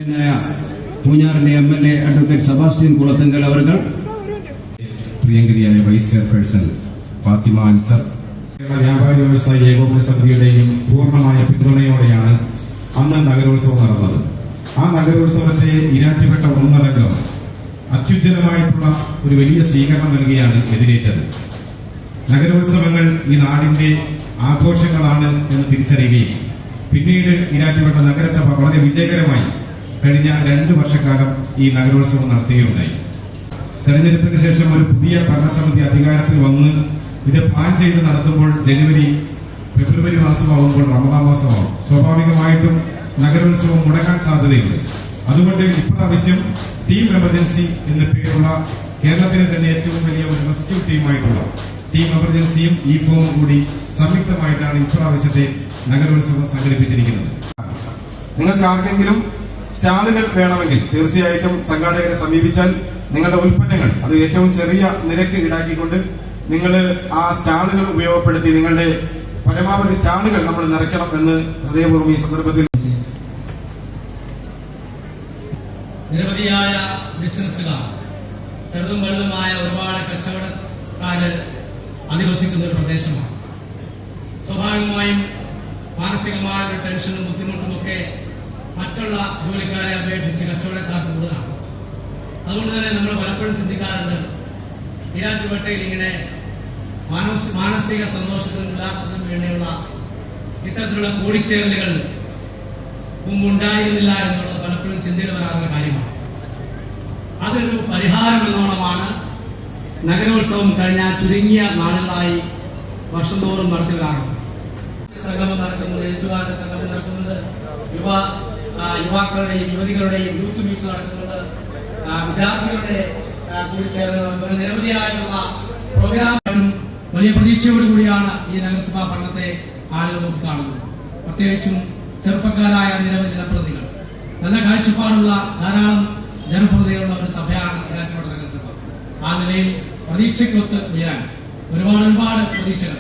പൂഞ്ഞാറിന്റെ MLA advocate Sebastian Kulathunkal അവർകൾ, പ്രിയങ്കരിയായ vice chairperson Fathima Ansar, വ്യാപാരി വ്യവസായി ഏകോപന സമിതിയുടെയും പൂർണ്ണമായ പിന്തുണയോടെയാണ് അന്ന് നഗരോത്സവം നടന്നത്. ആ നഗരോത്സവത്തെ ഇരാറ്റുപെട്ട ഒന്നടങ്കം അത്യുജ്വലമായിട്ടുള്ള ഒരു വലിയ സ്വീകരണം നൽകിയാണ് എതിരേറ്റത്. നഗരോത്സവങ്ങൾ ഈ നാടിന്റെ ആഘോഷങ്ങളാണ് എന്ന് തിരിച്ചറിയുകയും പിന്നീട് ഇരാറ്റുപെട്ട നഗരസഭ വളരെ വിജയകരമായി കഴിഞ്ഞ 2 വർഷക്കാലം ഈ നഗരോത്സവം നടത്തുകയുണ്ടായി. തെരഞ്ഞെടുപ്പിന് ശേഷം ഒരു പുതിയ ഭരണസമിതി അധികാരത്തിൽ വന്ന് ഇത് പ്ലാൻ ചെയ്ത് നടത്തുമ്പോൾ ഫെബ്രുവരി മാസമാകുമ്പോൾ റമദാൻ മാസമാകും. സ്വാഭാവികമായിട്ടും നഗരോത്സവം മുടങ്ങാൻ സാധ്യതയുണ്ട്. അതുകൊണ്ട് ഇപ്രാവശ്യം ടീം എമർജൻസി എന്ന പേരുള്ള കേരളത്തിലെ തന്നെ ഏറ്റവും വലിയ ഒരു റെസ്ക്യൂ ടീമായിട്ടുള്ള ടീം എമർജൻസിയും ഈ ഫോമും കൂടി സംയുക്തമായിട്ടാണ് ഇപ്രാവശ്യത്തെ നഗരോത്സവം സംഘടിപ്പിച്ചിരിക്കുന്നത്. നിങ്ങൾക്ക് ആർക്കെങ്കിലും സ്റ്റാളുകൾ വേണമെങ്കിൽ തീർച്ചയായിട്ടും സംഘാടകരെ സമീപിച്ചാൽ നിങ്ങളുടെ ഉൽപ്പന്നങ്ങൾ അത് ഏറ്റവും ചെറിയ നിരക്ക് ഈടാക്കിക്കൊണ്ട് നിങ്ങൾ ആ സ്റ്റാളുകൾ ഉപയോഗപ്പെടുത്തി നിങ്ങളുടെ പരമാവധി സ്റ്റാളുകൾ നമ്മൾ നിറയ്ക്കണം എന്ന് ഹൃദയപൂർവ്വം ഈ സന്ദർഭത്തിൽ. നിരവധിയായ ബിസിനസ്സുകാർ, ചെറുതും വലുതുമായ ഒരുപാട് കച്ചവടക്കാര് അധിവസിക്കുന്ന ഒരു പ്രദേശമാണ്. സ്വാഭാവികമായും മാനസികമായ ഒരു ടെൻഷനും ബുദ്ധിമുട്ടുമൊക്കെ മറ്റുള്ള ജോലിക്കാരെ അപേക്ഷിച്ച് കച്ചവടക്കാർക്ക് കൂടുതലാണ്. അതുകൊണ്ട് തന്നെ നമ്മൾ പലപ്പോഴും ചിന്തിക്കാറുണ്ട്, ഈരാറ്റുപേട്ടയിൽ ഇങ്ങനെ മാനസിക സന്തോഷത്തിനും ഉല്ലാസത്തിനും വേണ്ടിയുള്ള ഇത്തരത്തിലുള്ള കൂടിച്ചേരലുകൾ മുമ്പുണ്ടായിരുന്നില്ല എന്നുള്ളത് പലപ്പോഴും ചിന്തയിൽ വരാറുള്ള കാര്യമാണ്. അതൊരു പരിഹാരം എന്നോണമാണ് നഗരോത്സവം കഴിഞ്ഞ ചുരുങ്ങിയ നാളുകളായി വർഷം തോറും നടത്തി വരാറുണ്ട്. സംഗമം നടക്കുന്നുണ്ട്, എഴുത്തുകാരുടെ സംഗമം നടക്കുന്നുണ്ട്, യുവാക്കളുടെയും യുവതികളുടെയും യൂത്ത് മീറ്റ് നടക്കുന്നുണ്ട്, വിദ്യാർത്ഥികളുടെ കൂടിച്ചേർന്ന് നിരവധിയായിട്ടുള്ള പ്രോഗ്രാമുകളും വലിയ പ്രതീക്ഷയോടുകൂടിയാണ് ഈ നഗരസഭാ ഭരണത്തെ ആളുകൾ നോക്കിക്കാണുന്നത്. പ്രത്യേകിച്ചും ചെറുപ്പക്കാരായ നിരവധി ജനപ്രതിനിധികൾ, നല്ല കാഴ്ചപ്പാടുള്ള ധാരാളം ജനപ്രതിനിധികളുള്ള ഒരു സഭയാണ് ഈരാറ്റുപേട്ട നഗരസഭ. ആ നിലയിൽ പ്രതീക്ഷയ്ക്കൊത്ത് ഉയരാൻ ഒരുപാട് പ്രതീക്ഷകൾ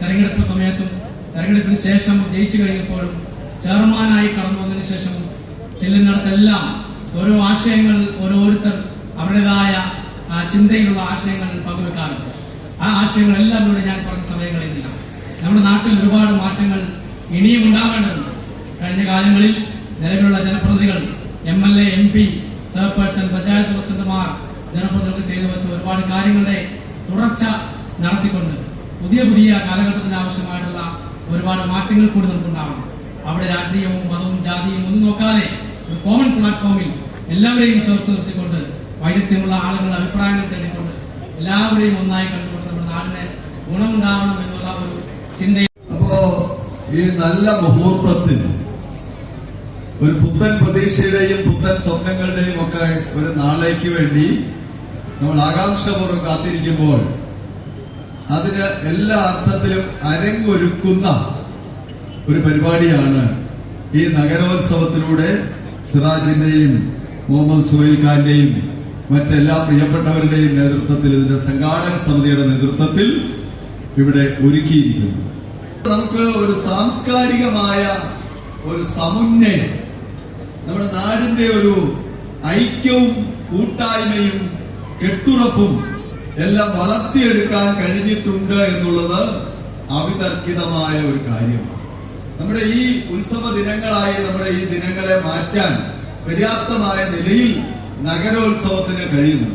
തെരഞ്ഞെടുപ്പ് സമയത്തും തെരഞ്ഞെടുപ്പിന് ശേഷം ജയിച്ചു കഴിഞ്ഞപ്പോഴും ചെയർമാനായി കടന്നു വന്നതിന് ശേഷം ചെല്ലുന്നിടത്തെല്ലാം ഓരോ ആശയങ്ങൾ ഓരോരുത്തർ അവരുടേതായ ചിന്തയിലുള്ള ആശയങ്ങൾ പങ്കുവെക്കാറുണ്ട്. ആ ആശയങ്ങളെല്ലാം കൂടെ ഞാൻ പറഞ്ഞ സമയം കളയുന്നില്ല. നമ്മുടെ നാട്ടിൽ ഒരുപാട് മാറ്റങ്ങൾ ഇനിയും ഉണ്ടാവേണ്ടതുണ്ട്. കഴിഞ്ഞ കാലങ്ങളിൽ നിലവിലുള്ള ജനപ്രതിനിധികൾ, MLA, MP, ചെയർപേഴ്സൺ, പഞ്ചായത്ത് പ്രസിഡന്റുമാർ, ജനപ്രതിനിധികൾ ചെയ്തു വെച്ച ഒരുപാട് കാര്യങ്ങളുടെ തുടർച്ച നടത്തിക്കൊണ്ട് പുതിയ കാലഘട്ടത്തിന് ആവശ്യമായിട്ടുള്ള ഒരുപാട് മാറ്റങ്ങൾ കൂടി നമുക്കുണ്ടാവണം. അവിടെ രാഷ്ട്രീയവും മതവും ജാതിയും ഒന്നും നോക്കാതെ ഒരു കോമൺ പ്ലാറ്റ്ഫോമിൽ എല്ലാവരെയും ചേർത്ത് നിർത്തിക്കൊണ്ട് വൈരുദ്ധ്യമുള്ള ആളുകളുടെ അഭിപ്രായങ്ങൾ തേടിക്കൊണ്ട് എല്ലാവരെയും ഒന്നായി കണ്ടുകൊണ്ട് നമ്മുടെ നാടിന് ഗുണമുണ്ടാവണം എന്നുള്ള ഒരു ചിന്ത. അപ്പോ ഈ നല്ല മുഹൂർത്തത്തിൽ ഒരു പുത്തൻ പ്രതീക്ഷയുടെയും പുത്തൻ സ്വപ്നങ്ങളുടെയും ഒക്കെ ഒരു നാളേക്ക് വേണ്ടി നമ്മൾ ആകാംക്ഷപൂർവ്വം കാത്തിരിക്കുമ്പോൾ അതിന് എല്ലാ അർത്ഥത്തിലും അരങ്ങൊരുക്കുന്ന ഒരു പരിപാടിയാണ് ഈ നഗരോത്സവത്തിലൂടെ സിറാജിന്റെയും മുഹമ്മദ് സുഹൈൽ ഖാന്റെയും മറ്റെല്ലാ പ്രിയപ്പെട്ടവരുടെയും നേതൃത്വത്തിൽ, ഇതിന്റെ സംഘാടക സമിതിയുടെ നേതൃത്വത്തിൽ ഇവിടെ ഒരുക്കിയിരിക്കുന്നു. നമുക്ക് ഒരു സാംസ്കാരികമായ ഒരു സമുന്നയം, നമ്മുടെ നാടിന്റെ ഒരു ഐക്യവും കൂട്ടായ്മയും കെട്ടുറപ്പും എല്ലാം വളർത്തിയെടുക്കാൻ കഴിഞ്ഞിട്ടുണ്ട് എന്നുള്ളത് അവിതർക്കിതമായ ഒരു കാര്യമാണ്. നമ്മുടെ ഈ ഉത്സവ ദിനങ്ങളായി നമ്മുടെ ഈ ദിനങ്ങളെ മാറ്റാൻ പര്യാപ്തമായ നിലയിൽ നഗരോത്സവത്തിന് കഴിയുന്നു.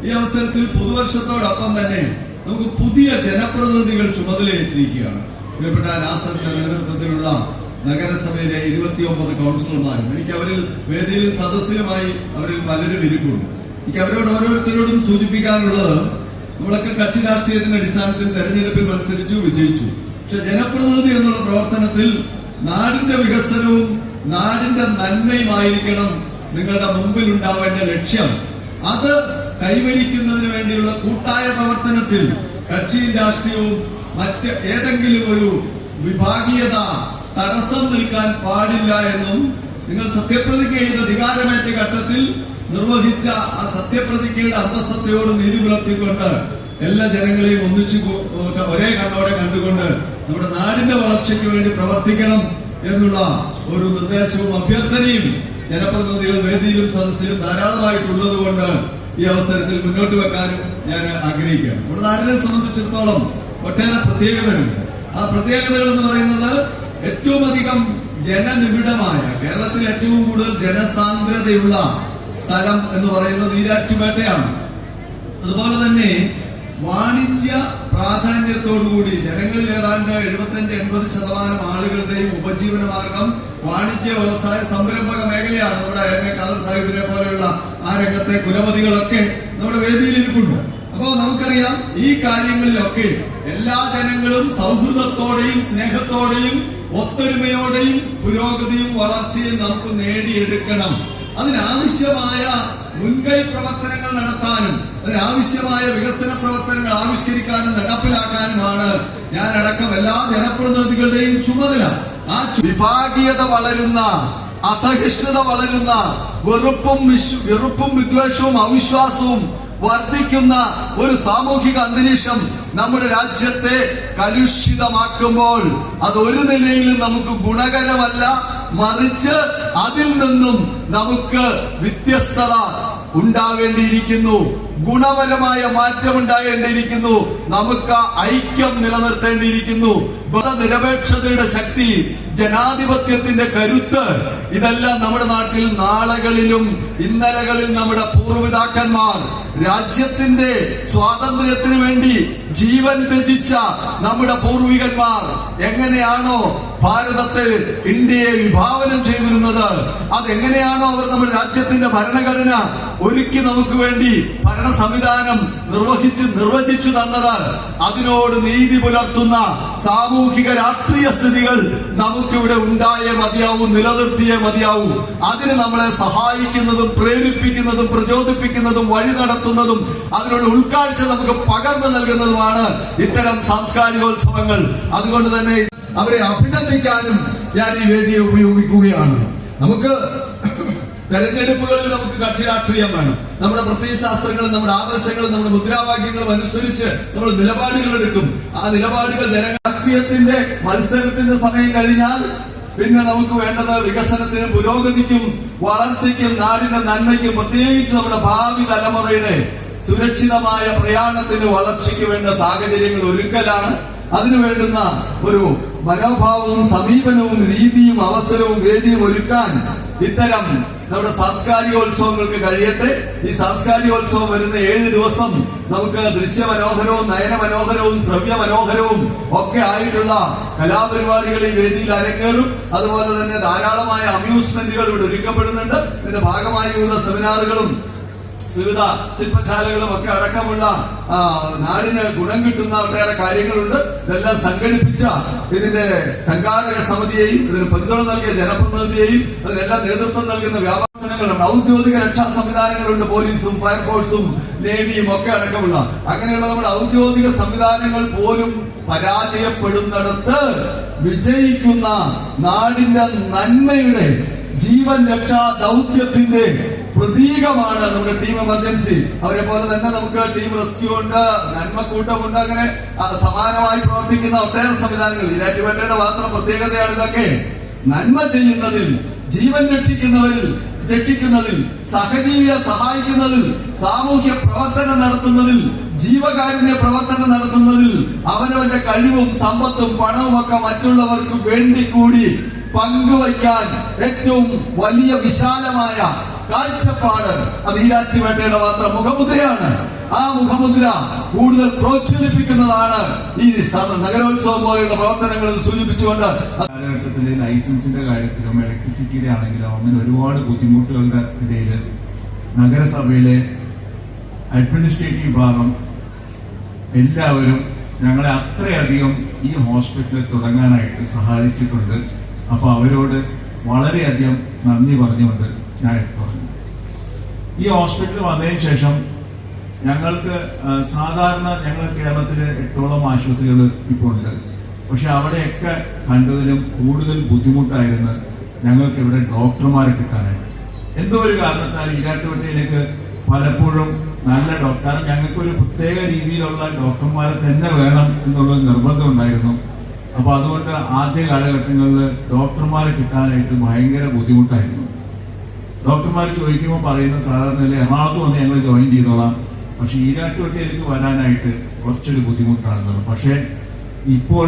ഈ അവസരത്തിൽ പുതുവർഷത്തോടൊപ്പം തന്നെ നമുക്ക് പുതിയ ജനപ്രതിനിധികൾ ചുമതലയേറ്റിരിക്കുകയാണ്. പ്രിയപ്പെട്ട നാസറിന്റെ നേതൃത്വത്തിലുള്ള നഗരസഭയിലെ 29 കൗൺസിലർമാരും, എനിക്ക് അവരിൽ വേദിയിലും സദസ്സിലുമായി അവരിൽ പലരും ഇരിപ്പുണ്ട്. എനിക്ക് അവരോട് ഓരോരുത്തരോടും സൂചിപ്പിക്കാനുള്ളത്, നമ്മളൊക്കെ കക്ഷി രാഷ്ട്രീയത്തിന്റെ അടിസ്ഥാനത്തിൽ തെരഞ്ഞെടുപ്പിൽ മത്സരിച്ചു, വിജയിച്ചു. പക്ഷെ ജനപ്രതിനിധി എന്നുള്ള പ്രവർത്തനത്തിൽ നാടിന്റെ വികസനവും നാടിന്റെ നന്മയുമായിരിക്കണം നിങ്ങളുടെ മുമ്പിൽ ഉണ്ടാവേണ്ട ലക്ഷ്യം. അത് കൈവരിക്കുന്നതിന് വേണ്ടിയുള്ള കൂട്ടായ പ്രവർത്തനത്തിൽ കക്ഷിയും രാഷ്ട്രീയവും മറ്റ് ഏതെങ്കിലും ഒരു വിഭാഗീയത തടസ്സം നിൽക്കാൻ പാടില്ല എന്നും നിങ്ങൾ സത്യപ്രതിജ്ഞ ചെയ്ത അധികാരമേറ്റ ഘട്ടത്തിൽ നിർവഹിച്ച ആ സത്യപ്രതിജ്ഞയുടെ അന്തസ്സത്തയോടും നീതി പുലർത്തിക്കൊണ്ട് എല്ലാ ജനങ്ങളെയും ഒന്നിച്ചു ഒരേ കണ്ണോടെ കണ്ടുകൊണ്ട് നമ്മുടെ നാടിന്റെ വളർച്ചയ്ക്ക് വേണ്ടി പ്രവർത്തിക്കണം എന്നുള്ള ഒരു നിർദ്ദേശവും അഭ്യർത്ഥനയും ജനപ്രതിനിധികൾ വേദിയിലും സദസ്സിലും ധാരാളമായിട്ടുള്ളത് കൊണ്ട് ഈ അവസരത്തിൽ മുന്നോട്ട് വെക്കാനും ഞാൻ ആഗ്രഹിക്കുകയാണ്. നമ്മുടെ നാടിനെ സംബന്ധിച്ചിടത്തോളം ഒട്ടേറെ പ്രത്യേകതകളുണ്ട്. ആ പ്രത്യേകതകൾ എന്ന് പറയുന്നത് ഏറ്റവും അധികം ജനനിബിഡമായ, കേരളത്തിൽ ഏറ്റവും കൂടുതൽ ജനസാന്ദ്രതയുള്ള സ്ഥലം എന്ന് പറയുന്നത് ഈരാറ്റുപേട്ടയാണ്. അതുപോലെ തന്നെ വാണിജ്യ പ്രാധാന്യത്തോടുകൂടി ജനങ്ങളിൽ ഏതാണ്ട് 75-80% ആളുകളുടെയും ഉപജീവന മാർഗം വാണിജ്യ വ്യവസായ സംരംഭക മേഖലയാണ്. നമ്മുടെ എം.എ. ഖാദർ സാഹിബിനെ പോലെയുള്ള ആ രംഗത്തെ കുലപതികളൊക്കെ നമ്മുടെ വേദിയിലിരിപ്പുണ്ട്. അപ്പോ നമുക്കറിയാം ഈ കാര്യങ്ങളിലൊക്കെ എല്ലാ ജനങ്ങളും സൗഹൃദത്തോടെയും സ്നേഹത്തോടെയും ഒത്തൊരുമയോടെയും പുരോഗതിയും വളർച്ചയും നമുക്ക് നേടിയെടുക്കണം. അതിനാവശ്യമായ മുൻകൈ പ്രവർത്തനങ്ങൾ നടത്താനും അതിനാവശ്യമായ വികസന പ്രവർത്തനങ്ങൾ ആവിഷ്കരിക്കാനും നടപ്പിലാക്കാനുമാണ് ഞാനടക്കം എല്ലാ ജനപ്രതിനിധികളുടെയും ചുമതല. ആ വിഭാഗീയത വളരുന്ന, അസഹിഷ്ണുത വളരുന്ന, വെറുപ്പും വിദ്വേഷവും അവിശ്വാസവും വർദ്ധിക്കുന്ന ഒരു സാമൂഹിക അന്തരീക്ഷം നമ്മുടെ രാജ്യത്തെ കലുഷിതമാക്കുമ്പോൾ അത് ഒരു നിലയിലും നമുക്ക് ഗുണകരമല്ല. മറിച്ച് അതിൽ നിന്നും നമുക്ക് വ്യത്യസ്തത ഉണ്ടാവേണ്ടിയിരിക്കുന്നു, ഗുണപരമായ മാറ്റം ഉണ്ടാകേണ്ടിയിരിക്കുന്നു, നമുക്ക് ഐക്യം നിലനിർത്തേണ്ടിയിരിക്കുന്നു. നിരപേക്ഷതയുടെ ശക്തി, ജനാധിപത്യത്തിന്റെ കരുത്ത്, ഇതെല്ലാം നമ്മുടെ നാട്ടിൽ നാളുകളിലും ഇന്നലകളിൽ നമ്മുടെ പൂർവ്വപിതാക്കന്മാർ രാജ്യത്തിന്റെ സ്വാതന്ത്ര്യത്തിന് വേണ്ടി ജീവൻ ത്യജിച്ച നമ്മുടെ പൂർവികന്മാർ എങ്ങനെയാണോ ഭാരതത്തെ, ഇന്ത്യയെ വിഭാവനം ചെയ്തിരുന്നത്, അതെങ്ങനെയാണോ അവർ നമ്മുടെ രാജ്യത്തിന്റെ ഭരണഘടന ഒരുക്കി നമുക്ക് വേണ്ടി ഭരണ സംവിധാനം നിർവചിച്ചു തന്നത്, അതിനോട് നീതി പുലർത്തുന്ന സാമൂഹിക രാഷ്ട്രീയ സ്ഥിതികൾ നമുക്കിവിടെ ഉണ്ടായേ മതിയാവൂ, നിലനിർത്തിയേ മതിയാവൂ. അതിന് നമ്മളെ സഹായിക്കുന്നതും പ്രേരിപ്പിക്കുന്നതും പ്രചോദിപ്പിക്കുന്നതും വഴി നടത്തുന്നതും അതിനുള്ള ഉൾക്കാഴ്ച നമുക്ക് പകർന്നു നൽകുന്നതുമാണ് ഇത്തരം സാംസ്കാരികോത്സവങ്ങൾ. അതുകൊണ്ട് തന്നെ അവരെ അഭിനന്ദിക്കാനും ഞാൻ ഈ വേദിയെ ഉപയോഗിക്കുകയാണ്. നമുക്ക് തെരഞ്ഞെടുപ്പുകളിൽ നമുക്ക് കക്ഷി രാഷ്ട്രീയം വേണം. നമ്മുടെ പ്രത്യയശാസ്ത്രങ്ങളും നമ്മുടെ ആദർശങ്ങളും നമ്മുടെ മുദ്രാവാക്യങ്ങളും അനുസരിച്ച് നമ്മൾ നിലപാടുകൾ എടുക്കും. ആ നിലപാടുകൾ ജനരാഷ്ട്രീയത്തിന്റെ മത്സരത്തിന്റെ സമയം കഴിഞ്ഞാൽ പിന്നെ നമുക്ക് വേണ്ടത് വികസനത്തിനും പുരോഗതിക്കും വളർച്ചയ്ക്കും നാടിന്റെ നന്മയ്ക്കും പ്രത്യേകിച്ച് നമ്മുടെ ഭാവി തലമുറയുടെ സുരക്ഷിതമായ പ്രയാണത്തിന് വളർച്ചയ്ക്ക് വേണ്ട സാഹചര്യങ്ങൾ ഒരുക്കലാണ്. അതിനു വേണ്ടുന്ന ഒരു മനോഭാവവും സമീപനവും രീതിയും അവസരവും വേദിയും ഒരുക്കാൻ ഇത്തരം നമ്മുടെ സാംസ്കാരികോത്സവങ്ങൾക്ക് കഴിയട്ടെ. ഈ സാംസ്കാരികോത്സവം വരുന്ന 7 ദിവസം നമുക്ക് ദൃശ്യമനോഹരവും നയനമനോഹരവും ശ്രവ്യമനോഹരവും ഒക്കെ ആയിട്ടുള്ള കലാപരിപാടികൾ ഈ വേദിയിൽ അരങ്ങേറും. അതുപോലെ തന്നെ ധാരാളമായ അമ്യൂസ്മെന്റുകൾ ഇവിടെ ഒരുക്കപ്പെടുന്നുണ്ട്. ഇതിന്റെ ഭാഗമായി വിവിധ സെമിനാറുകളും വിവിധ ശില്പശാലകളും ഒക്കെ അടക്കമുള്ള നാടിന് ഗുണം കിട്ടുന്ന ഒട്ടേറെ കാര്യങ്ങളുണ്ട്. ഇതെല്ലാം സംഘടിപ്പിച്ച ഇതിന്റെ സംഘാടക സമിതിയെയും ഇതിന് പിന്തുണ നൽകിയ ജനപ്രതിനിധിയെയും അതിനെല്ലാം നേതൃത്വം നൽകുന്ന വ്യാപാരങ്ങളുണ്ട്. ഔദ്യോഗിക രക്ഷാ സംവിധാനങ്ങളുണ്ട്, പോലീസും ഫയർഫോഴ്സും നേവിയും ഒക്കെ അടക്കമുള്ള അങ്ങനെയുള്ള നമ്മുടെ ഔദ്യോഗിക സംവിധാനങ്ങൾ പോലും പരാജയപ്പെടുന്നിടത്ത് വിജയിക്കുന്ന നാടിന്റെ നന്മയുടെ ജീവൻ രക്ഷാ ദൗത്യത്തിന്റെ പ്രതീകമാണ് നമ്മുടെ ടീം എമർജൻസി. അവരെ പോലെ തന്നെ നമുക്ക് ടീം റെസ്ക്യൂ ഉണ്ട്, നന്മക്കൂട്ടമുണ്ട്. അങ്ങനെ സമാനമായി പ്രവർത്തിക്കുന്ന ഒട്ടേറെ സംവിധാനങ്ങൾ. ഈരാറ്റുപേട്ടയുടെ മാത്രം പ്രത്യേകതയാണ് ഇതൊക്കെ. നന്മ ചെയ്യുന്നതിൽ, ജീവൻ രക്ഷിക്കുന്നതിൽ, സഹജീവിയെ സഹായിക്കുന്നതിൽ, സാമൂഹ്യ പ്രവർത്തനം നടത്തുന്നതിൽ, ജീവകാരുണ്യ പ്രവർത്തനം നടത്തുന്നതിൽ അവനവന്റെ കഴിവും സമ്പത്തും പണവും ഒക്കെ മറ്റുള്ളവർക്ക് വേണ്ടി കൂടി പങ്കുവയ്ക്കാൻ ഏറ്റവും വലിയ വിശാലമായ കാഴ്ചപ്പാട് അത് ഈരാറ്റുപേട്ടയുടെ മാത്രം മുഖമുദ്രയാണ്. ആ മുഖമുദ്ര കൂടുതൽ പ്രോത്സാഹിപ്പിക്കുന്നതാണ് ഈ നഗരോത്സവം പോലെയുള്ള പ്രവർത്തനങ്ങൾ സൂചിപ്പിച്ചുകൊണ്ട്. കാലഘട്ടത്തിലെ ലൈസൻസിന്റെ കാര്യത്തിലും ഇലക്ട്രിസിറ്റിയുടെ ആണെങ്കിലും അങ്ങനെ ഒരുപാട് ബുദ്ധിമുട്ടുകളുടെ ഇടയിൽ നഗരസഭയിലെ അഡ്മിനിസ്ട്രേറ്റീവ് ഭാഗം എല്ലാവരും ഞങ്ങളെ അത്രയധികം ഈ ഹോസ്പിറ്റൽ തുടങ്ങാനായിട്ട് സഹായിച്ചിട്ടുണ്ട്. അപ്പൊ അവരോട് വളരെയധികം നന്ദി പറഞ്ഞുകൊണ്ട് ഞാൻ പറഞ്ഞു. ഈ ഹോസ്പിറ്റൽ വന്നതിന് ശേഷം ഞങ്ങൾക്ക് സാധാരണ ഞങ്ങൾ കേരളത്തിൽ 8ഓളം ആശുപത്രികൾ ഇപ്പോൾ ഉണ്ട്. പക്ഷെ അവിടെയൊക്കെ കണ്ടതിലും കൂടുതൽ ബുദ്ധിമുട്ടായിരുന്നു ഞങ്ങൾക്ക് ഇവിടെ ഡോക്ടർമാരെ കിട്ടാനായിട്ട്. എന്തോ ഒരു കാരണത്താൽ ഈരാറ്റുപേട്ടയിലേക്ക് പലപ്പോഴും നല്ല ഡോക്ടർ, ഞങ്ങൾക്കൊരു പ്രത്യേക രീതിയിലുള്ള ഡോക്ടർമാരെ തന്നെ വേണം എന്നുള്ളത് നിർബന്ധം ഉണ്ടായിരുന്നു. അപ്പൊ അതുകൊണ്ട് ആദ്യ കാലഘട്ടങ്ങളിൽ ഡോക്ടർമാരെ കിട്ടാനായിട്ട് ഭയങ്കര ബുദ്ധിമുട്ടായിരുന്നു. ഡോക്ടർമാർ ചോദിക്കുമ്പോൾ പറയുന്ന സാധാരണ എറണാകുളത്ത് വന്ന് ഞങ്ങൾ ജോയിൻ ചെയ്തോളാം, പക്ഷെ ഈരാറ്റുപേട്ടയിലേക്ക് വരാനായിട്ട് കുറച്ചൊരു ബുദ്ധിമുട്ടാണെന്നുള്ളത്. പക്ഷേ ഇപ്പോൾ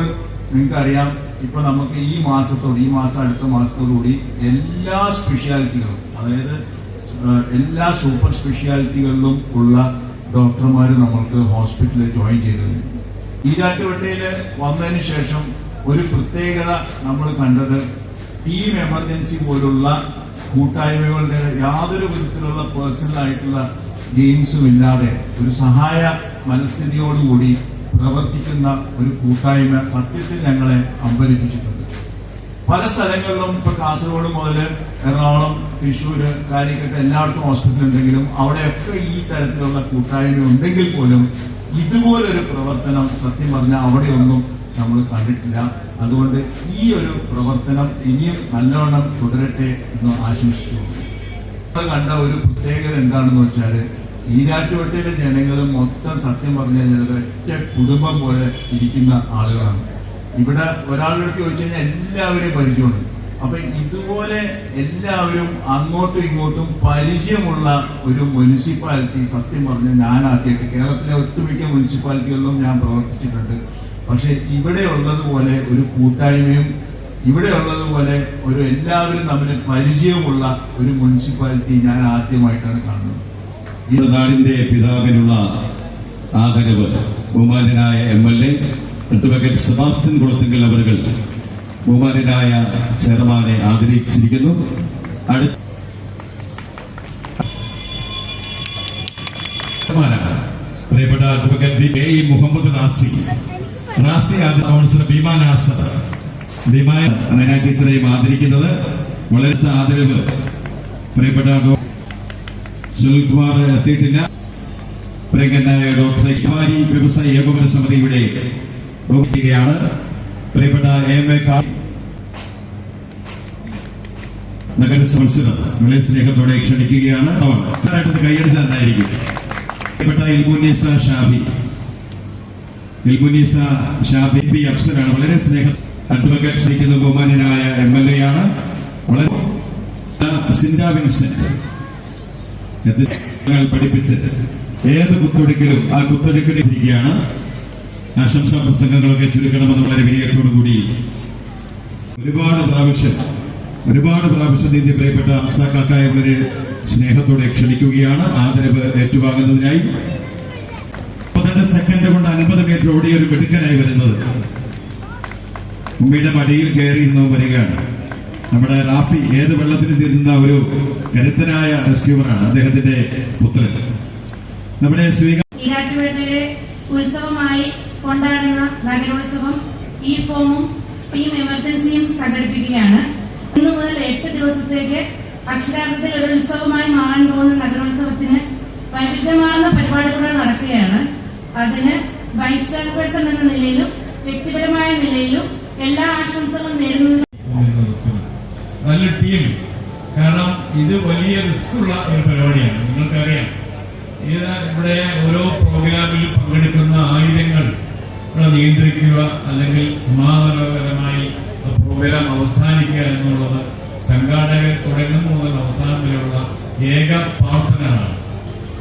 നിങ്ങൾക്കറിയാം, ഇപ്പൊ നമുക്ക് ഈ മാസം അടുത്ത മാസത്തോടുകൂടി എല്ലാ സ്പെഷ്യാലിറ്റികളും, അതായത് എല്ലാ സൂപ്പർ സ്പെഷ്യാലിറ്റികളിലും ഉള്ള ഡോക്ടർമാർ നമ്മൾക്ക് ഹോസ്പിറ്റലിൽ ജോയിൻ ചെയ്തിട്ടുണ്ട്. ഈരാറ്റുപേട്ടയിൽ വന്നതിന് ശേഷം ഒരു പ്രത്യേകത നമ്മൾ കണ്ടത്, ടീം എമർജൻസി പോലുള്ള കൂട്ടായ്മകളുടെ യാതൊരു വിധത്തിലുള്ള പേഴ്സണലായിട്ടുള്ള ഗെയിംസും ഇല്ലാതെ ഒരു സഹായ മനസ്ഥിതിയോടുകൂടി പ്രവർത്തിക്കുന്ന ഒരു കൂട്ടായ്മ സത്യത്തിൽ ഞങ്ങളെ അമ്പരിപ്പിച്ചിട്ടുണ്ട്. പല സ്ഥലങ്ങളിലും ഇപ്പൊ കാസർഗോഡ് മുതൽ എറണാകുളം, തൃശ്ശൂര്, കാലിക്കറ്റ് എല്ലായിടത്തും ഹോസ്പിറ്റൽ ഉണ്ടെങ്കിലും അവിടെയൊക്കെ ഈ തരത്തിലുള്ള കൂട്ടായ്മ ഉണ്ടെങ്കിൽ പോലും ഇതുപോലൊരു പ്രവർത്തനം സത്യം പറഞ്ഞാൽ അവിടെയൊന്നും നമ്മൾ കണ്ടിട്ടില്ല. അതുകൊണ്ട് ഈ ഒരു പ്രവർത്തനം ഇനിയും നല്ലവണ്ണം തുടരട്ടെ എന്ന് ആശംസിച്ചു. കണ്ട ഒരു പ്രത്യേകത എന്താണെന്ന് വെച്ചാൽ, ഈരാറ്റുപേട്ടയിലെ ജനങ്ങൾ മൊത്തം സത്യം പറഞ്ഞാൽ ഒറ്റ കുടുംബം പോലെ ഇരിക്കുന്ന ആളുകളാണ്. ഇവിടെ ഒരാളുടെ അടുത്ത് ചോദിച്ചു കഴിഞ്ഞാൽ എല്ലാവരെയും പരിചയമുണ്ട്. അപ്പൊ ഇതുപോലെ എല്ലാവരും അങ്ങോട്ടും ഇങ്ങോട്ടും പരിചയമുള്ള ഒരു മുനിസിപ്പാലിറ്റി സത്യം പറഞ്ഞാൽ ഞാൻ ആദ്യമായിട്ട്, കേരളത്തിലെ ഒട്ടുമിക്ക മുനിസിപ്പാലിറ്റികളിലും ഞാൻ പ്രവർത്തിച്ചിട്ടുണ്ട്, പക്ഷെ ഇവിടെ ഉള്ളതുപോലെ ഒരു കൂട്ടായ്മയും ഇവിടെ ഉള്ളതുപോലെ ഒരു എല്ലാവരും തമ്മിൽ പരിചയമുള്ള ഒരു മുനിസിപ്പാലിറ്റി ഞാൻ ആദ്യമായിട്ടാണ് കാണുന്നത്. ഈ നാടിന്റെ പിതാവിനുള്ള ആദരവ് ബഹുമാന്യനായ MLA അഡ്വക്കേറ്റ് സെബാസ്റ്റ്യൻ കുളത്തിങ്കൽ അവர்கள் ബഹുമാന്യനായ ചെയർമാനെ ആദരിച്ചിരിക്കുന്നു. പ്രിയപ്പെട്ട advocate K E Muhammad Nasi councillor Bheema Nasar, Nayana ടീച്ചറെയും ആദരിക്കുന്നത്. വളരെ ആദരവ് പ്രിയപ്പെട്ട സുനിൽകുമാർ എത്തിയിട്ടില്ല. പ്രിയങ്കനായ ഡോക്ടർ വ്യാപാരി വ്യവസായ ഏകോപന സമിതിയുടെ ബഹുമതിയാണ്. പ്രിയപ്പെട്ട AMA നഗരസഭ വളരെ സ്നേഹത്തോടെ ക്ഷണിക്കുകയാണ്. കൈയടിച്ച് നന്നായിരിക്കും. പ്രിയപ്പെട്ട ഇൽമുനീസ ഷാബി പി അഫ്സറാണ്. വളരെ സ്നേഹം അഡ്വക്കേറ്റ് സ്നേഹിക്കുന്ന ബഹുമാന്യനായ MLA ആണ്. വളരെ സിൻഡ വിൻസെന്റ് പഠിപ്പിച്ച് ഏത് കുത്തൊഴുക്കിലും ആ കുത്തൊഴുക്കിടിരിക്കുകയാണ്. ആശംസാ പ്രസംഗങ്ങളൊക്കെ ചുരുക്കണമെന്ന് വളരെ വിനയത്തോടു കൂടി ഒരുപാട് പ്രാവശ്യം നീന്തി പ്രിയപ്പെട്ട അംസാക്കാക്കായ വളരെ സ്നേഹത്തോടെ ക്ഷണിക്കുകയാണ് ആദരവ് ഏറ്റുവാങ്ങുന്നതിനായി. 12 സെക്കൻഡ് കൊണ്ട് 50 മീറ്റർ ഓടിയ ഒരു മിടുക്കനായി വരുന്നത് ഉമ്മയുടെ മടിയിൽ കയറിയിരുന്ന വരികയാണ് നമ്മുടെ റാഫി. ഏത് വെള്ളത്തിൽ തീരുന്ന ഒരു കരുത്തനായ റെസ്ക്യൂവറാണ് അദ്ദേഹത്തിന്റെ പുത്രൻ. നമ്മുടെ ഈരാറ്റുപേട്ടയിലെ ഉത്സവമായി കൊണ്ടാടുന്ന നഗരോത്സവം ഈ ഫോമും ടീം എമർജൻസിയും സംഘടിപ്പിക്കുകയാണ്. 1 മുതൽ 8 ദിവസത്തേക്ക് അക്ഷരാർത്ഥത്തിൽ ഒരു ഉത്സവമായി മാറാൻ പോകുന്ന നഗരോത്സവത്തിന് വൈവിധ്യമാർന്ന പരിപാടികൾ നടക്കുകയാണ്. അതിന് വൈസ് ചെയർപേഴ്സൺ എന്ന നിലയിലും വ്യക്തിപരമായ നിലയിലും എല്ലാ ആശംസകളും നേരുന്നു. നല്ല ടീം, കാരണം ഇത് വലിയ റിസ്ക് ഉള്ള ഒരു പരിപാടിയാണ്. നിങ്ങൾക്കറിയാം, ഇവിടെ ഓരോ പ്രോഗ്രാമിലും പങ്കെടുക്കുന്ന ആയിരങ്ങൾ നിയന്ത്രിക്കുക അല്ലെങ്കിൽ സമാധാനപരമായി പ്രോഗ്രാം അവസാനിക്കുക എന്നുള്ളത് സംഘാടകർ തുടങ്ങുന്ന മുതൽ അവസാനം വരെയുള്ള ഏക പ്രാർത്ഥനയാണ്.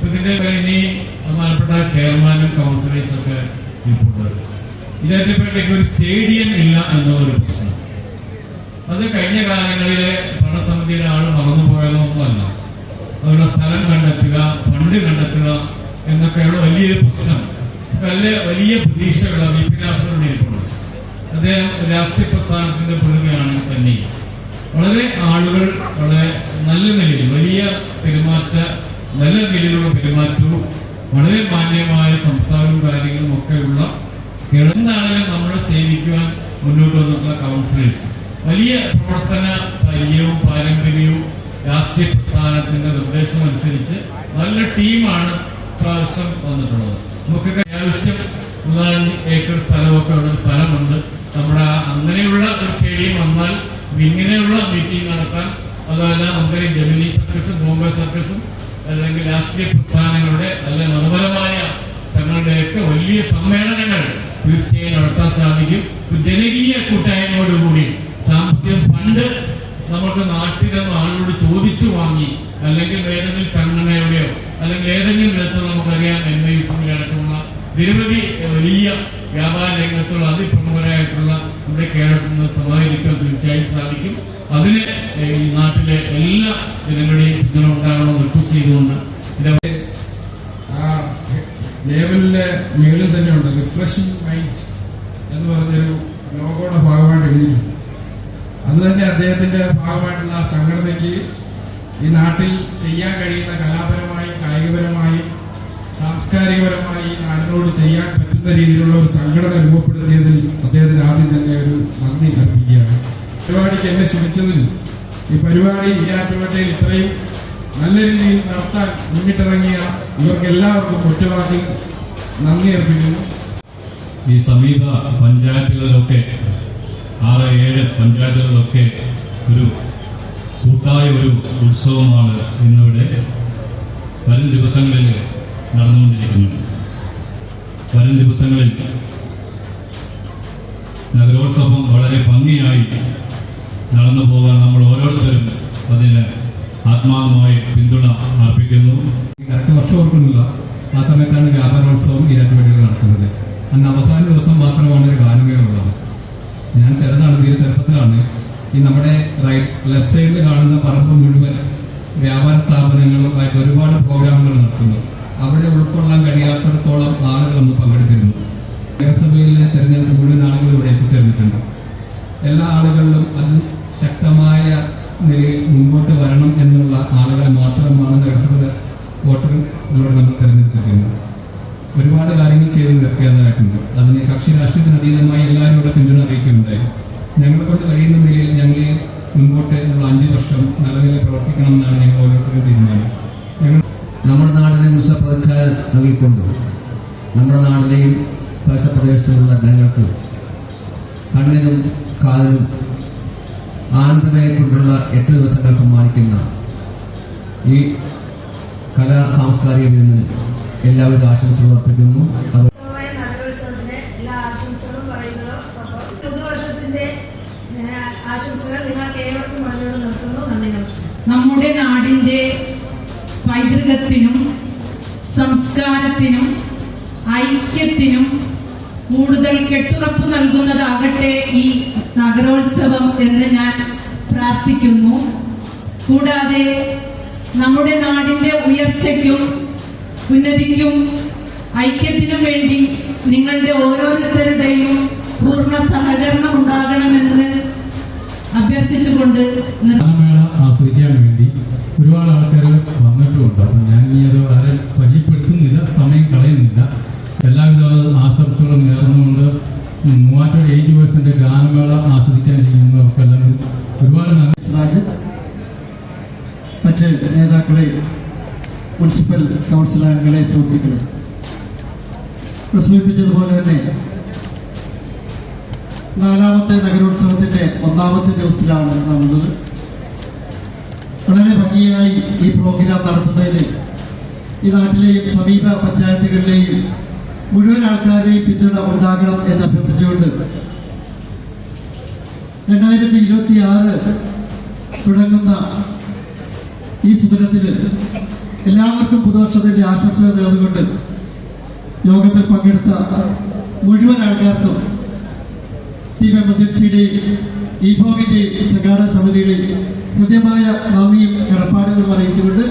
ഇതിന്റെ ഇനി ബഹുമാനപ്പെട്ട ചെയർമാനും കൗൺസിലേഴ്സും ഒക്കെ ഇരിപ്പുണ്ട്. ഈരാറ്റുപേട്ടയ്ക്ക് ഒരു സ്റ്റേഡിയം ഇല്ല എന്നൊരു പ്രശ്നം. അത് കഴിഞ്ഞ കാലങ്ങളിലെ ഭരണസമിതിയുടെ ആൾ മറന്നുപോയതൊന്നുമല്ല. അവരുടെ സ്ഥലം കണ്ടെത്തുക, ഫണ്ട് കണ്ടെത്തുക എന്നൊക്കെയുള്ള വലിയൊരു പ്രശ്നം. വലിയ പ്രതീക്ഷകൾ വിപിനാസനോട് ഇരിപ്പുണ്ട്. അദ്ദേഹം രാഷ്ട്രീയ പ്രസ്ഥാനത്തിന്റെ പുറകെയാണ് തന്നെ. വളരെ ആളുകൾ വളരെ നല്ല നിലയിൽ നല്ല നിലയിലുള്ള പെരുമാറ്റവും വളരെ മാന്യമായ സംസാരവും കാര്യങ്ങളും ഒക്കെയുള്ള എന്താണെങ്കിലും നമ്മളെ സേവിക്കുവാൻ മുന്നോട്ട് വന്നിട്ടുള്ള കൗൺസിലേഴ്സ് വലിയ പ്രവർത്തന പരിചയവും പാരമ്പര്യവും രാഷ്ട്രീയ പ്രസ്ഥാനത്തിന്റെ നിർദ്ദേശം അനുസരിച്ച് നല്ല ടീമാണ് പ്രാവശ്യം വന്നിട്ടുള്ളത്. നമുക്കൊക്കെ അത്യാവശ്യം 3 ഏക്കർ സ്ഥലമൊക്കെ ഉള്ള സ്ഥലമുണ്ട്. നമ്മുടെ അങ്ങനെയുള്ള ഒരു സ്റ്റേഡിയം വന്നാൽ ഇങ്ങനെയുള്ള മീറ്റിംഗ് നടത്താൻ, അതല്ല നമുക്കറിയാം ജമിനി സർക്കസും ബോംബെ സർക്കസും അല്ലെങ്കിൽ രാഷ്ട്രീയ പ്രസ്ഥാനങ്ങളുടെ അല്ലെങ്കിൽ മതപരമായ സംഘടനയുടെയൊക്കെ വലിയ സമ്മേളനങ്ങൾ തീർച്ചയായും നടത്താൻ സാധിക്കും. ജനകീയ കൂട്ടായ്മയോടുകൂടി സാമ്പത്തിക ഫണ്ട് നമുക്ക് നാട്ടിൽ നിന്ന് ആളുകളോട് ചോദിച്ചു വാങ്ങി അല്ലെങ്കിൽ ഏതെങ്കിലും സംഘടനയുടെയോ അല്ലെങ്കിൽ ഏതെങ്കിലും വിധത്തിലുള്ള നമുക്കറിയാം NIC അടക്കമുള്ള നിരവധി വലിയ വ്യാപാര രംഗത്തുള്ള അതിപ്രമുഖരായിട്ടുള്ള നമ്മുടെ കേരളത്തിൽ നിന്ന് സമാഹരിക്കാൻ തീർച്ചയായും സാധിക്കും. അതിന് ഈ നാട്ടിലെ എല്ലാ ജനങ്ങളുടെയും പിന്തുണ ഉണ്ടാകണമെന്ന് റിക്വസ്റ്റ് ചെയ്തുകൊണ്ട് ലേബലിന്റെ മുകളിൽ തന്നെ ഉണ്ട് റിഫ്രഷിംഗ് മൈൻഡ് എന്ന് പറഞ്ഞൊരു ലോഗോയുടെ ഭാഗമായിട്ട് എഴുതിയിട്ടുണ്ട്. അത് തന്നെ അദ്ദേഹത്തിന്റെ ഭാഗമായിട്ടുള്ള സംഘടനയ്ക്ക് ഈ നാട്ടിൽ ചെയ്യാൻ കഴിയുന്ന കലാപരമായും കായികപരമായും സാംസ്കാരികപരമായി ഈ നാടിനോട് ചെയ്യാൻ പറ്റുന്ന രീതിയിലുള്ള ഒരു സംഘടന രൂപപ്പെടുത്തിയതിൽ അദ്ദേഹത്തിന് ആദ്യം തന്നെ ഒരു നന്ദി അർപ്പിക്കുകയാണ്. പരിപാടിക്ക് എന്നെ ക്ഷണിച്ചതിൽ ഈ പരിപാടി ഈരാറ്റുപേട്ടയിൽ ഇത്രയും നല്ല രീതിയിൽ നടത്താൻ മുന്നിട്ടിറങ്ങിയ ഇവർക്ക് എല്ലാവർക്കും ഒറ്റവാക്കിൽ നന്ദി അർപ്പിക്കുന്നു. ഈ സമീപ പഞ്ചായത്തുകളിലൊക്കെ 6-7 പഞ്ചായത്തുകളിലൊക്കെ ഒരു കൂട്ടായ ഒരു ഉത്സവമാണ് ഇന്നിവിടെ വരും ദിവസങ്ങളിൽ നടന്നുകൊണ്ടിരിക്കുന്നത്. വരും ദിവസങ്ങളിൽ നഗരോത്സവം വളരെ ഭംഗിയായി നടന്നു പോകാൻ നമ്മൾ ഓരോരുത്തരും അതിന് ആത്മാർത്ഥമായി പിന്തുണ അർപ്പിക്കുന്നു. കറക്റ്റ് വർഷം ഓർക്കുന്നില്ല, ആ സമയത്താണ് വ്യാപാരോത്സവം ഈരാറ്റുപേട്ടയിൽ നടക്കുന്നത്. അന്ന് അവസാന ദിവസം മാത്രമാണ് ഒരു ഗാനമേള ഉള്ളത്. ഞാൻ ചെറുതാണ്, തീരെ ചെറുപ്പത്തിലാണ്. ഈ നമ്മുടെ ലെഫ്റ്റ് സൈഡിൽ കാണുന്ന പറമ്പ് മുഴുവൻ വ്യാപാര സ്ഥാപനങ്ങളുമായിട്ട് ഒരുപാട് പ്രോഗ്രാമുകൾ നടത്തുന്നു. അവിടെ ഉൾക്കൊള്ളാൻ കഴിയാത്തിടത്തോളം ആളുകൾ അന്ന് പങ്കെടുത്തിരുന്നു. നഗരസഭയിലെ തെരഞ്ഞെടുപ്പ് മുഴുവൻ ആളുകൾ ഇവിടെ എത്തിച്ചേർന്നിട്ടുണ്ട്. എല്ലാ ആളുകളിലും അത് ശക്തമായ നിലയിൽ മുമ്പോട്ട് വരണം എന്നുള്ള ആളുകളെ മാത്രമാണ് നഗരസഭ വോട്ടറുകളോട് നമ്മൾ തെരഞ്ഞെടുത്തിരിക്കുന്നത്. ഒരുപാട് കാര്യങ്ങൾ ചെയ്ത് തീർക്കേണ്ടതായിട്ടുണ്ട്. അതിന് കക്ഷി രാഷ്ട്രീയത്തിന് അതീതമായി എല്ലാവരും ഇവിടെ പിന്തുണ അറിയിക്കുന്നുണ്ടായി. ഞങ്ങളെ കൊണ്ട് കഴിയുന്ന നിലയിൽ ഞങ്ങൾ മുൻപോട്ട് 5 വർഷം നല്ല നിലയിൽ പ്രവർത്തിക്കണം എന്നാണ് ഞങ്ങൾ ഓരോരുത്തരും തീരുമാനം. നമ്മുടെ നാടിനെ ഉത്സവപ്രതിച്ഛായ നൽകിക്കൊണ്ട് നമ്മുടെ നാടിലെയും പരിസരപ്രദേശത്തുള്ള ജനങ്ങൾക്ക് കണ്ണിനും കാലിനും ആനന്ദമയെ കൊണ്ടുള്ള 8 ദിവസങ്ങൾ സമ്മാനിക്കുന്ന ഈ കലാ സാംസ്കാരിക വിരുന്നിൽ എല്ലാവിധ ആശംസകളും അർപ്പിക്കുന്നു. നഗരോത്സവത്തിന് എല്ലാ ആശംസകളും പറയുന്നതോടൊപ്പം പുതുവർഷത്തിന്റെ ആശംസകൾ നിങ്ങൾക്ക് ഏവർക്കും പറഞ്ഞുകൊണ്ട് നിർത്തുന്നു. നന്ദി, നമസ്കാരം. നമ്മുടെ നാടിന്റെ പൈതൃകത്തിനും സംസ്കാരത്തിനും ഐക്യത്തിനും കൂടുതൽ കെട്ടുറപ്പ് നൽകുന്നതാകട്ടെ ഈ നഗരോത്സവം എന്ന് ഞാൻ പ്രാർത്ഥിക്കുന്നു. കൂടാതെ നമ്മുടെ നാടിന്റെ ഉയർച്ചയ്ക്കും ഉന്നതിക്കും ഐക്യത്തിനും വേണ്ടി നിങ്ങളുടെ ഓരോരുത്തരുടെയും പൂർണ്ണ സഹകരണം ഉണ്ടാകണമെന്ന് അഭ്യർത്ഥിച്ചുകൊണ്ട് ഗാനമേള ആസ്വദിക്കാൻ വേണ്ടി ഒരുപാട് ആൾക്കാർ വന്നിട്ടുമുണ്ട്. അപ്പം ഞാൻ ഇനി അത് വളരെ പരിചയപ്പെടുത്തുന്നില്ല, സമയം കളയുന്നില്ല. എല്ലാവിധ ആശംസകളും നേർന്നുകൊണ്ട് മൂവാറ്റൂർ 8% ഗാനമേള ആസ്വദിക്കാൻ ചെയ്യുന്നവർക്കെല്ലാം ഒരുപാട് നന്ദി. മറ്റ് നേതാക്കളെ, മുനിസിപ്പൽ കൗൺസിൽ അംഗങ്ങളെ, സുഹൃത്തുക്കളെ, സൂചിപ്പിച്ചതുപോലെ തന്നെ 4ാമത്തെ നഗരോത്സവത്തിന്റെ 1ാമത്തെ ദിവസത്തിലാണ് നാം ഉള്ളത്. വളരെ ഭംഗിയായി ഈ പ്രോഗ്രാം നടത്തുന്നതിന് ഈ നാട്ടിലെയും സമീപ പഞ്ചായത്തുകളിലെയും മുഴുവൻ ആൾക്കാരെയും പിന്തുണ ഉണ്ടാകണം എന്ന് അഭ്യർത്ഥിച്ചുകൊണ്ട് 2026 തുടങ്ങുന്ന ഈ സുദിനത്തിൽ എല്ലാവർക്കും പുതുവർഷത്തിന്റെ ആശംസകൾ നേർന്നുകൊണ്ട് യോഗത്തിൽ പങ്കെടുത്ത മുഴുവൻ ആൾക്കാർക്കും ടീം എമർജൻസിയുടെയും ഇഫോമിന്റെയും സംഘാടക സമിതിയുടെയും ഹൃദ്യമായ നന്ദിയും കടപ്പാടുകളും അറിയിച്ചുകൊണ്ട്